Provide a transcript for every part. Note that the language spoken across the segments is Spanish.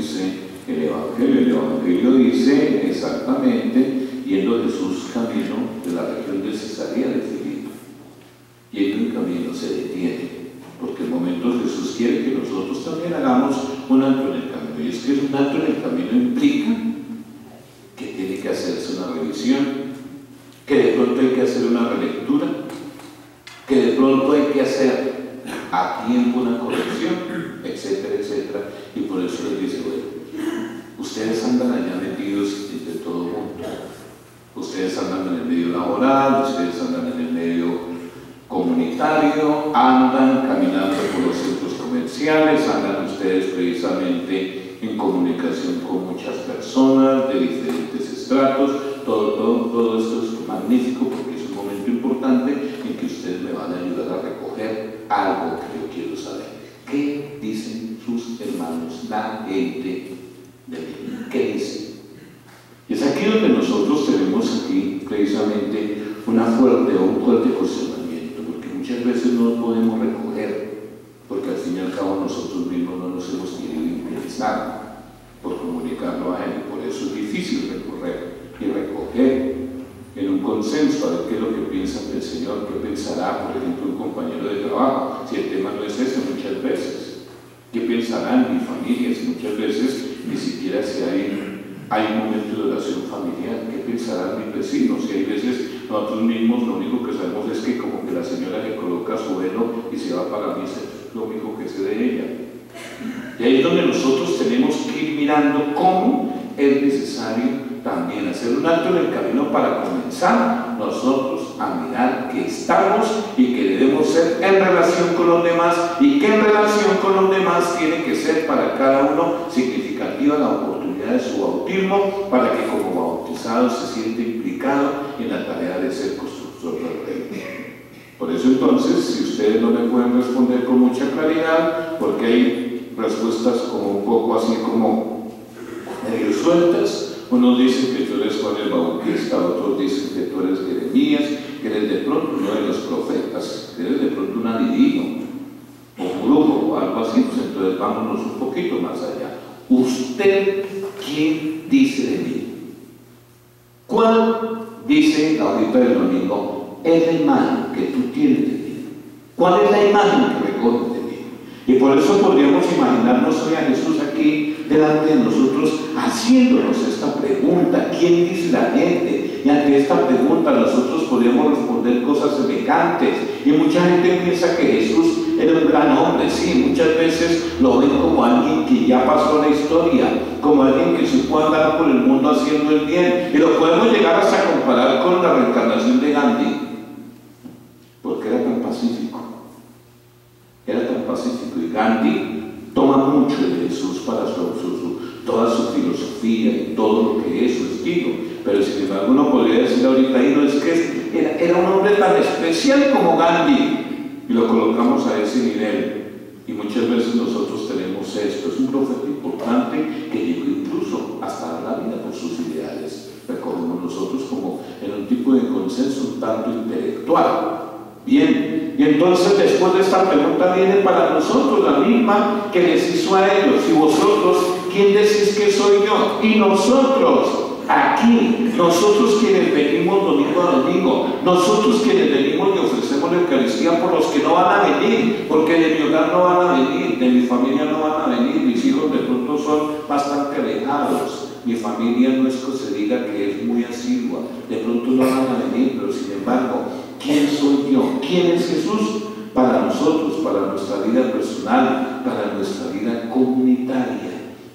dice el Evangelio. El Evangelio dice exactamente: yendo Jesús camino de la región de Cesarea de Filipo. Yendo en camino se detiene, porque en momentos Jesús quiere que nosotros también hagamos un alto en el camino. Y es que un alto en el camino implica que tiene que hacerse una revisión, que de pronto hay que hacer una relectura, que de pronto hay que hacer a tiempo una corrección, etcétera, etcétera. Y por eso les dice: bueno, ustedes andan allá metidos entre todo el mundo, ustedes andan en el medio laboral, ustedes andan en el medio comunitario, andan caminando por los centros comerciales, andan ustedes precisamente en comunicación con muchas personas de diferentes estratos. Todo esto es magnífico, porque es un momento importante en que ustedes me van a ayudar a recoger algo que yo quiero saber. ¿Qué dicen sus hermanos, la gente de mí? ¿Qué dicen? Y es aquí donde nosotros tenemos aquí precisamente un fuerte cuestionamiento, porque muchas veces no lo podemos recoger, porque al fin y al cabo nosotros mismos no nos hemos querido interesar por comunicarlo a él. Por eso es difícil recorrer y recoger en un consenso a ver qué es lo que piensan del Señor, qué pensará, por ejemplo, un compañero de trabajo, si el tema no es ese muchas veces. ¿Qué pensarán mi familia? Si muchas veces ni siquiera si hay un momento de oración familiar. ¿Qué pensarán mis vecinos? Si hay veces nosotros mismos lo único que sabemos es que como que la señora le coloca su velo y se va para misa, es lo único que sé de ella. Y ahí es donde nosotros tenemos que ir mirando cómo es necesario también hacer un alto en el camino para comenzar nosotros a mirar que estamos y que debemos ser en relación con los demás, y que en relación con los demás tiene que ser para cada uno significativa la oportunidad de su bautismo, para que como bautizado se siente implicado en la tarea de ser constructor del reino. Por eso entonces, si ustedes no me pueden responder con mucha claridad, porque hay respuestas como un poco así como medio sueltas. Unos dicen que tú eres Juan el Bautista, otros dicen que tú eres Jeremías, que eres de pronto uno de los profetas, que eres de pronto un adivino, o un brujo, o algo así. Pues entonces vámonos un poquito más allá. ¿Usted quién dice de mí? ¿Cuál, dice ahorita del domingo, es la imagen que tú tienes de mí? ¿Cuál es la imagen que recoges de mí? Y por eso podríamos imaginarnos hoy a Jesús aquí delante de nosotros haciéndonos esta pregunta: ¿quién dice la gente? Y ante esta pregunta nosotros podríamos responder cosas semejantes. Y mucha gente piensa que Jesús era un gran hombre. Sí, muchas veces lo ven como alguien que ya pasó la historia, como alguien que supo andar por el mundo haciendo el bien, y lo podemos llegar hasta comparar con la reencarnación de Gandhi, porque era tan pacífico. Era tan pacífico, y Gandhi toma mucho de Jesús para toda su filosofía y todo lo que es su estilo. Pero sin embargo uno podría decir ahorita, y no es que era un hombre tan especial como Gandhi, y lo colocamos a ese nivel. Y muchas veces nosotros tenemos esto: es un profeta importante que llegó incluso hasta dar la vida por sus ideales. Recordemos nosotros como en un tipo de consenso un tanto intelectual. Bien, y entonces después de esta pregunta viene para nosotros la misma que les hizo a ellos: y vosotros, ¿quién decís que soy yo? Y nosotros, aquí, nosotros quienes venimos domingo a domingo, nosotros quienes venimos y ofrecemos la Eucaristía por los que no van a venir, porque de mi hogar no van a venir, de mi familia no van a venir, mis hijos de pronto son bastante alejados, mi familia no es que se diga que es muy asidua, de pronto no van a venir, pero sin embargo, ¿quién soy yo? ¿Quién es Jesús? Para nosotros, para nuestra vida personal, para nuestra vida comunitaria.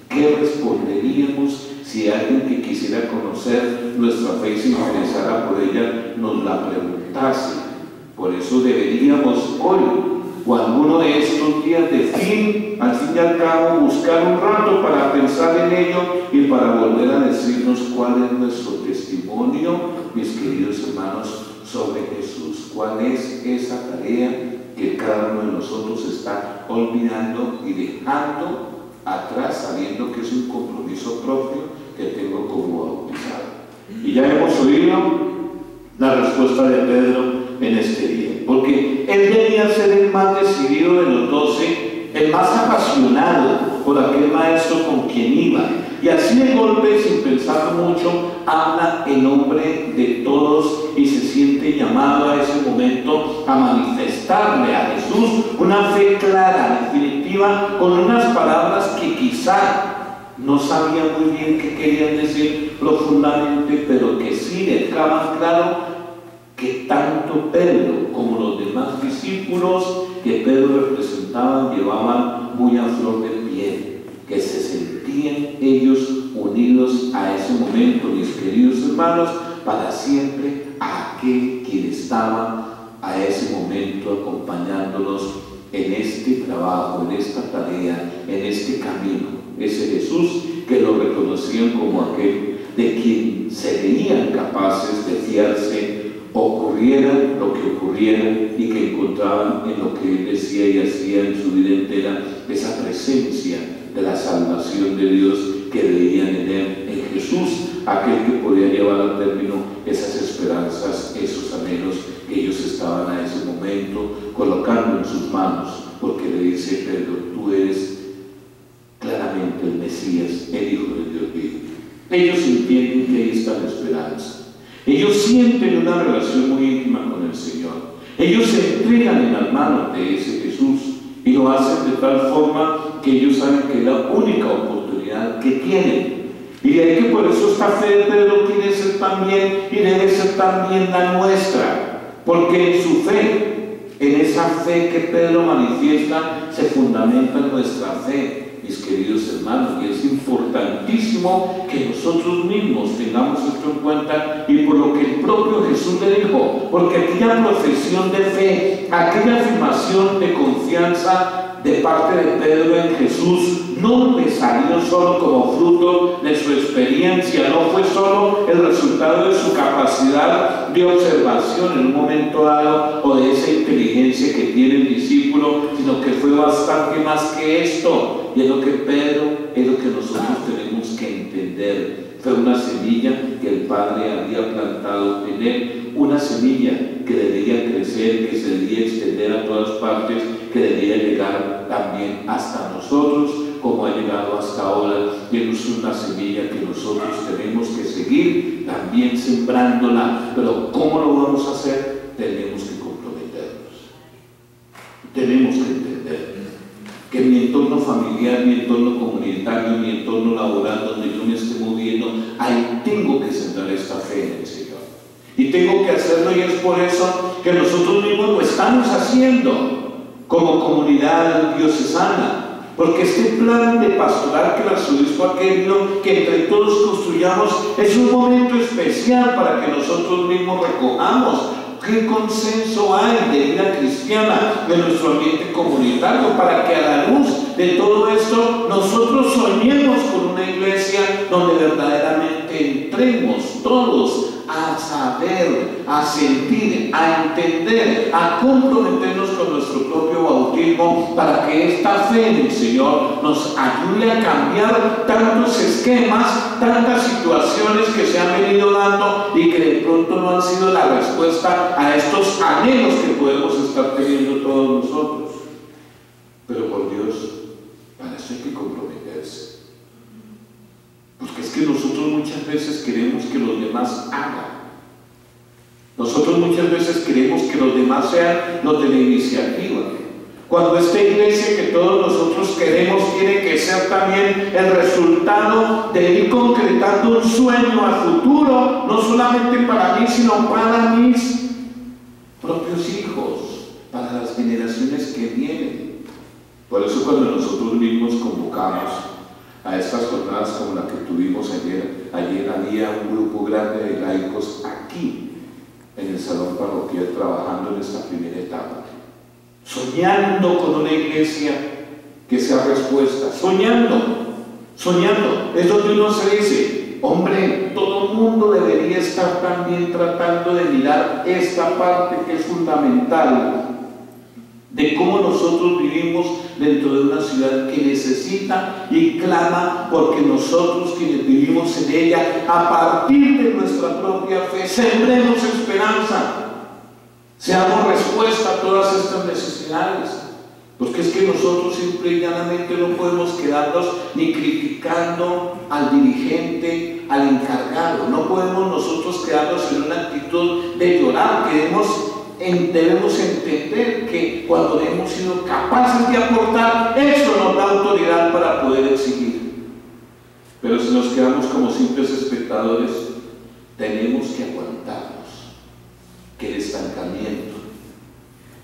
¿Qué responderíamos si alguien que quisiera conocer nuestra fe y se interesara por ella nos la preguntase? Por eso deberíamos hoy, o alguno de estos días al fin y al cabo, buscar un rato para pensar en ello y para volver a decirnos cuál es nuestro testimonio, mis queridos hermanos, sobre Jesús. ¿Cuál es esa tarea que cada uno de nosotros está olvidando y dejando atrás, sabiendo que es un compromiso propio que tengo como bautizado? Y ya hemos oído la respuesta de Pedro en este día, porque él debía ser el más decidido de los 12, el más apasionado, por aquel maestro con quien iba. Y así de golpe, sin pensarlo mucho, habla en nombre de todos y se siente llamado a ese momento a manifestarle a Jesús una fe clara, definitiva, con unas palabras que quizá no sabía muy bien qué querían decir profundamente, pero que sí dejaban claro que tanto Pedro como los demás discípulos que Pedro representaba llevaban muy a flor de piel, que se sentían ellos unidos a ese momento, mis queridos hermanos, para siempre a aquel quien estaba a ese momento acompañándonos en este trabajo, en esta tarea, en este camino. Ese Jesús que lo reconocían como aquel de quien se veían capaces de fiarse, ocurriera lo que ocurriera, y que encontraban en lo que él decía y hacía en su vida entera esa presencia de la salvación de Dios que veían en él, en Jesús, aquel que podía llevar a término esas esperanzas, esos anhelos que ellos estaban a ese momento colocando en sus manos, porque le dice Pedro: tú eres claramente el Mesías, el Hijo de Dios vivo. Ellos entienden que ahí está la esperanza. Ellos sienten una relación muy íntima con el Señor. Ellos se entregan en las manos de ese Jesús y lo hacen de tal forma que ellos saben que es la única oportunidad que tienen. Y de ahí que por eso esta fe de Pedro quiere ser también y debe ser también la nuestra, porque en su fe, en esa fe que Pedro manifiesta, se fundamenta nuestra fe, mis queridos hermanos, y es importantísimo que nosotros mismos tengamos esto en cuenta, y por lo que el propio Jesús le dijo, porque aquella profesión de fe, aquella afirmación de confianza de parte de Pedro en Jesús no le salió solo como fruto de su experiencia, no fue solo el resultado de su capacidad de observación en un momento dado o de esa inteligencia que tiene el discípulo, sino que fue bastante más que esto. Y es lo que Pedro, es lo que nosotros tenemos que entender. Fue una semilla que el Padre había plantado en él, una semilla que debía crecer, que se debía extender a todas partes, que debía llegar también hasta nosotros, como ha llegado hasta ahora. Y es una semilla que nosotros tenemos que seguir también sembrándola. Pero ¿cómo lo vamos a hacer? Tenemos que comprometernos. Tenemos que entender que mi entorno familiar, mi entorno comunitario, mi entorno laboral, donde yo me esté moviendo, ahí tengo que sembrar esta fe en el Señor. Y tengo que hacerlo, y es por eso que nosotros mismos lo estamos haciendo como comunidad diocesana, porque este plan de pastoral que el arzobispo ha querido que entre todos construyamos es un momento especial para que nosotros mismos recojamos qué consenso hay de vida cristiana de nuestro ambiente comunitario, para que a la luz de todo esto nosotros soñemos con una iglesia donde verdaderamente entremos todos a saber, a sentir, a entender, a comprometernos con nuestro propio bautismo, para que esta fe en el Señor nos ayude a cambiar tantos esquemas, tantas situaciones que se han venido dando y que de pronto no han sido la respuesta a estos anhelos que podemos estar teniendo todos nosotros. Pero por Dios, para eso hay que comprometerse. Porque es que nosotros muchas veces queremos que los demás hagan. Nosotros muchas veces queremos que los demás sean los de la iniciativa, cuando esta iglesia que todos nosotros queremos tiene que ser también el resultado de ir concretando un sueño a futuro, no solamente para mí, sino para mis propios hijos, para las generaciones que vienen. Por eso cuando nosotros mismos convocamos a estas jornadas como la que tuvimos ayer había un grupo grande de laicos aquí en el salón parroquial trabajando en esta primera etapa, soñando con una iglesia que sea respuesta, soñando, es donde uno se dice, hombre, todo el mundo debería estar también tratando de mirar esta parte que es fundamental de cómo nosotros vivimos dentro de una ciudad que necesita y clama porque nosotros quienes vivimos en ella, a partir de nuestra propia fe, sembremos esperanza, seamos respuesta a todas estas necesidades. Porque es que nosotros simple y llanamente no podemos quedarnos ni criticando al dirigente, al encargado. No podemos nosotros quedarnos en una actitud de llorar. Debemos entender que cuando hemos sido capaces de aportar, eso nos da autoridad para poder exigir. Pero si nos quedamos como simples espectadores, tenemos que aguantarnos que el estancamiento,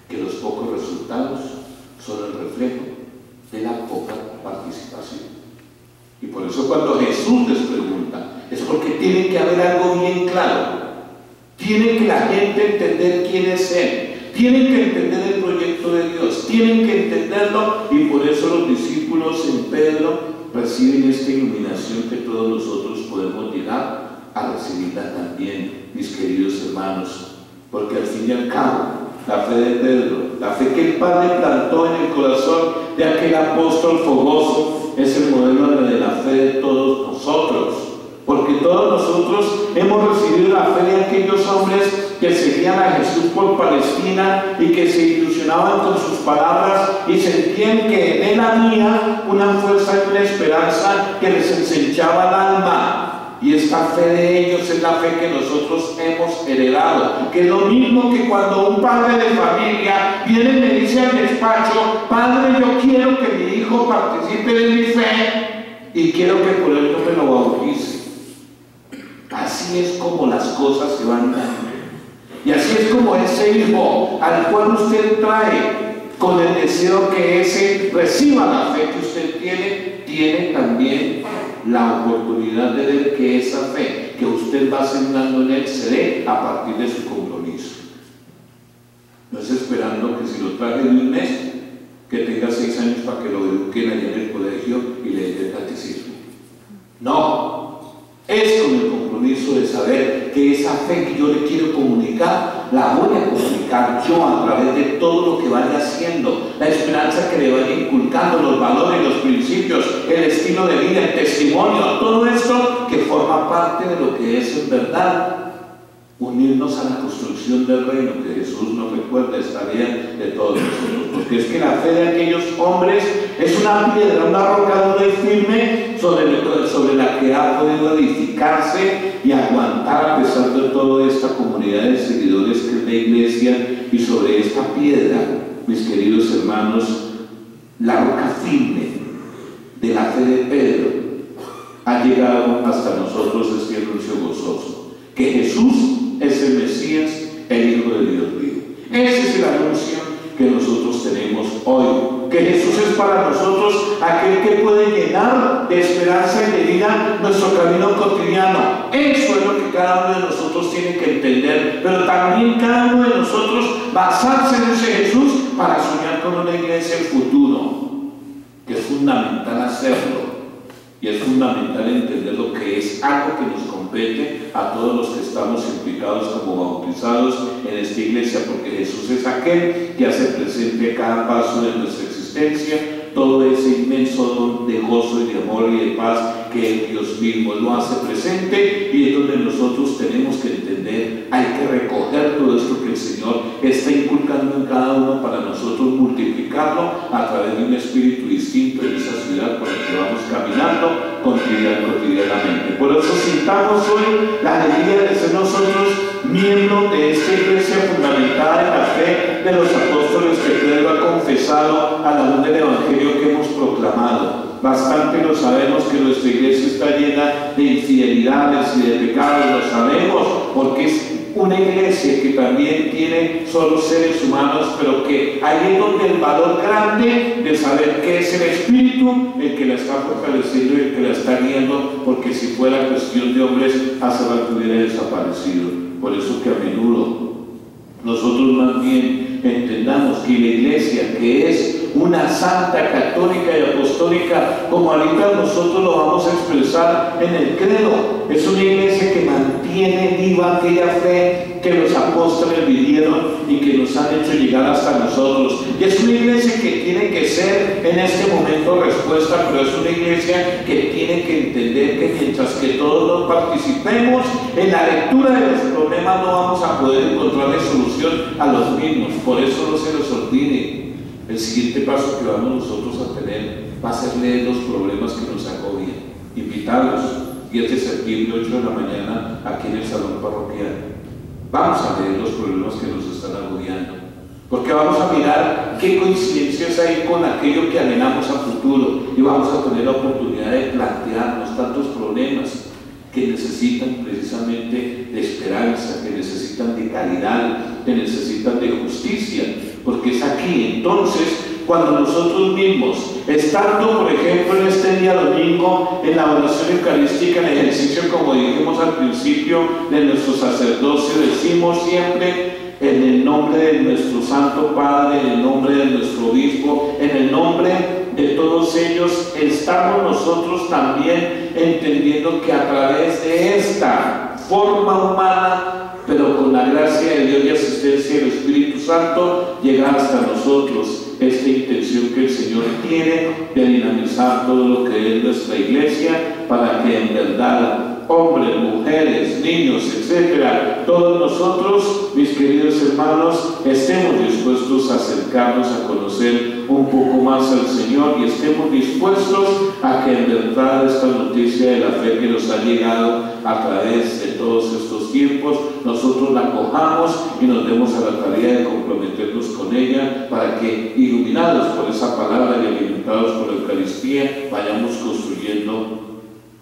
que los pocos resultados son el reflejo de la poca participación. Y por eso cuando Jesús les pregunta, es porque tiene que haber algo bien claro. Tiene que la gente entender quién es Él, tienen que entender el proyecto de Dios, tienen que entenderlo, y por eso los discípulos en Pedro reciben esta iluminación que todos nosotros podemos llegar a recibirla también, mis queridos hermanos, porque al fin y al cabo, la fe de Pedro, la fe que el Padre plantó en el corazón de aquel apóstol fogoso, es el modelo de la fe de todos nosotros. Porque todos nosotros hemos recibido la fe de aquellos hombres que seguían a Jesús por Palestina y que se ilusionaban con sus palabras y sentían que en él había una fuerza y una esperanza que les ensanchaba el alma. Y esta fe de ellos es la fe que nosotros hemos heredado, que es lo mismo que cuando un padre de familia viene y me dice al despacho: padre, yo quiero que mi hijo participe de mi fe y quiero que por él no me lo bautice. Así es como las cosas se van dando. Y así es como ese hijo al cual usted trae con el deseo que ese reciba la fe que usted tiene también la oportunidad de ver que esa fe que usted va sembrando en él se dé a partir de su compromiso. No es esperando que si lo traje de un mes, que tenga 6 años para que lo eduquen allá en el colegio y le den el catecismo. No. Es con el compromiso de saber que esa fe que yo le quiero comunicar, la voy a comunicar yo a través de todo lo que vaya haciendo, la esperanza que le vaya inculcando, los valores, los principios, el estilo de vida, el testimonio, todo esto que forma parte de lo que es en verdad unirnos a la construcción del reino que Jesús nos recuerda, es tarea de todos nosotros, porque es que la fe de aquellos hombres es una piedra, una roca dura y firme sobre la que ha podido edificarse y aguantar a pesar de toda esta comunidad de seguidores que es la iglesia. Y sobre esta piedra, mis queridos hermanos, la roca firme de la fe de Pedro ha llegado hasta nosotros este anuncio gozoso, que Jesús es el Mesías, el Hijo de Dios vivo. Ese es el anuncio que nosotros tenemos hoy, que Jesús es para nosotros aquel que puede llenar de esperanza y de vida nuestro camino cotidiano. Eso es lo que cada uno de nosotros tiene que entender, pero también cada uno de nosotros basarse en ese Jesús para soñar con una iglesia en futuro, que es fundamental hacerlo. Y es fundamental entender lo que es algo que nos compete a todos los que estamos implicados como bautizados en esta iglesia, porque Jesús es aquel que hace presente a cada paso de nuestra existencia todo ese inmenso don de gozo y de amor y de paz que Dios mismo lo hace presente, y es donde nosotros tenemos que entender, hay que recoger todo esto que el Señor está inculcando en cada uno para nosotros multiplicarlo a través de un espíritu distinto en esa ciudad por la que vamos caminando cotidianamente. Por eso sintamos hoy la alegría de ser nosotros miembros de esta iglesia fundamentada en la fe de los apóstoles que Pedro ha confesado a la luz del evangelio que hemos proclamado. Bastante lo sabemos que nuestra iglesia está llena de infidelidades y de pecados, lo sabemos, porque es una iglesia que también tiene solo seres humanos, pero que ahí es donde el valor grande de saber que es el Espíritu el que la está fortaleciendo y el que la está guiando, porque si fuera cuestión de hombres, hace rato hubiera desaparecido. Por eso que a menudo nosotros más bien entendamos que la iglesia, que es una santa, católica y apostólica, como ahorita nosotros lo vamos a expresar en el credo, es una iglesia que mantiene viva aquella fe que los apóstoles vivieron y que nos han hecho llegar hasta nosotros. Y es una iglesia que tiene que ser en este momento respuesta, pero es una iglesia que tiene que entender que mientras que todos nos participemos en la lectura de los problemas, no vamos a poder encontrarle solución a los mismos. Por eso no se los olvide. El siguiente paso que vamos nosotros a tener va a ser leer los problemas que nos agobian, invitarlos, 10 de septiembre, 8 de la mañana, aquí en el salón parroquial. Vamos a leer los problemas que nos están agobiando, porque vamos a mirar qué coincidencias hay con aquello que anhelamos a futuro, y vamos a tener la oportunidad de plantearnos tantos problemas que necesitan precisamente de esperanza, que necesitan de caridad, que necesitan de justicia, porque es aquí entonces cuando nosotros mismos, estando por ejemplo en este día domingo en la oración eucarística, en el ejercicio, como dijimos al principio, de nuestro sacerdocio, decimos siempre en el nombre de nuestro Santo Padre, en el nombre de nuestro Obispo, en el nombre de todos ellos, estamos nosotros también entendiendo que a través de esta forma humana, pero con la gracia de Dios y asistencia del Espíritu Santo, llegar hasta nosotros esta intención que el Señor tiene de dinamizar todo lo que es nuestra iglesia, para que en verdad hombres, mujeres, niños, etcétera, todos nosotros, mis queridos hermanos, estemos dispuestos a acercarnos a conocer un poco más al Señor, y estemos dispuestos a que en verdad esta noticia de la fe que nos ha llegado a través de todos estos tiempos, nosotros la acojamos y nos demos a la tarea de comprometernos con ella, para que, iluminados por esa palabra y alimentados por la Eucaristía, vayamos construyendo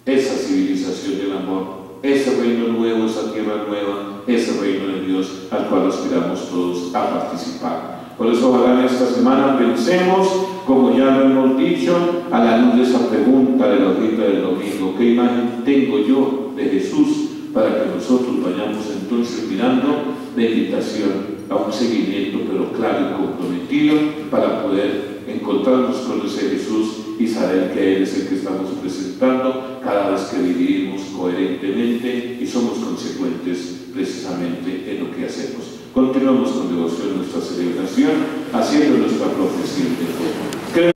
esa civilización del amor, ese reino nuevo, esa tierra nueva, ese reino de Dios al cual aspiramos todos a participar. Por eso ojalá en esta semana pensemos, como ya lo hemos dicho, a la luz de esa pregunta de la hojita del domingo: ¿qué imagen tengo yo de Jesús? Para que nosotros vayamos entonces mirando la invitación a un seguimiento, pero claro y comprometido, para poder encontrarnos con ese Jesús y saber que Él es el que estamos presentando cada vez que vivimos coherentemente y somos consecuentes precisamente en lo que hacemos. Continuamos con devoción nuestra celebración, haciendo nuestra profesión de fe.